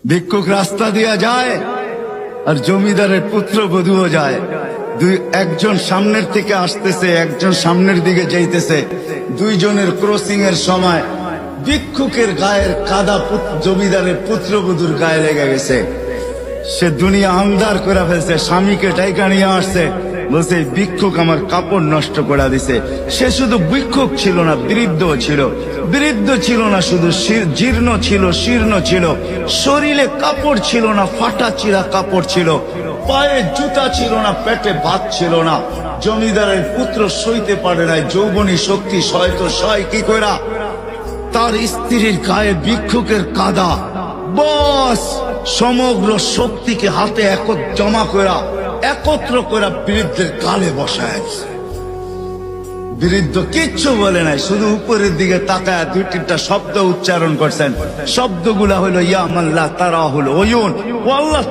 ভিক্ষুক রাস্তা দিয়া যায় আর জমিদারের পুত্রবধূও যায়। একজন সামনের থেকে আসতেছে, একজন সামনের দিকে যাইতেছে। দুইজনের ক্রসিং এর সময় ভিক্ষুকের গায়ের কাদা জমিদারের পুত্রবধূর গায়ে লেগে গেছে। সে দুনিয়া আন্ধার করে ফেলছে, স্বামীকে টাইকা নিয়ে আসছে, বলছে ভিক্ষুক আমার কাপড় নষ্ট করে দিছে। সে শুধু ভিক্ষুক ছিল না, বৃদ্ধ ছিল। বৃদ্ধ ছিল না শুধু, জীর্ণ ছিল, শীর্ণ ছিল। শরীরে কাপড় ছিল না, ফাটা চিরা কাপড় ছিল। পায়ে জুতা ছিল না, পেটে ভাত ছিল না। জমিদারের পুত্র সইতে পারে নাই, যৌবনী শক্তি সয়তো সয় কি কইরা তার স্ত্রীর গায়ে ভিক্ষুকের কাদা। বস সমগ্র শক্তিকে হাতে একত্র করা বৃদ্ধের গালে বসায়। বৃদ্ধ কিচ্ছু বলে নাই, শুধু উপরের দিকে তাকায় দুই তিনটা শব্দ উচ্চারণ করছেন। শব্দগুলা হলো ইয়া মাল্লাহ তারা হলো ওয়ুন, ও আল্লাহ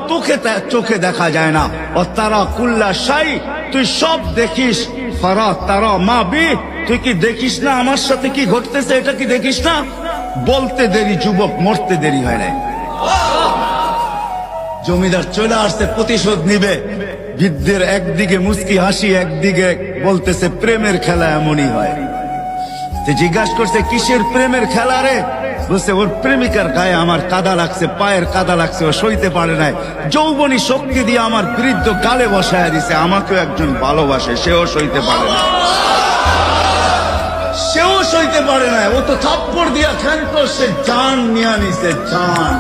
চোখে দেখা যায় না। ও তারা কুল্লা শাই, তুই সব দেখিস। ফারা তারা মা বি, তুই কি দেখিস না আমার সাথে কি ঘটতেছে? এটা কি দেখিস না? বলতে দেরি যুবক, মরতে দেরি হয় নাই। জমিদার চলে আসছে, প্রতিশোধ নিবে। বৃদ্ধের একদিকে মুস্কি হাসি, একদিকে বলতেছে প্রেমের খেলা এমনই হয়। জিজ্ঞাসা করছে কিসের প্রেমের খেলা রে? বলছে ওর প্রেমিকার গায়ে আমার কাদা লাগছে, পায়ের কাদা লাগছে, ও সইতে পারে নাই। যৌবনী শক্তি দিয়ে আমার বৃদ্ধ গালে বসায় দিছে। আমাকেও একজন ভালোবাসে, সেও সইতে পারে না। সেও সইতে পারে না। ও তো থাপ্পড় দিয়া খেলতো, সে জান নিয়ে নিছে, জান।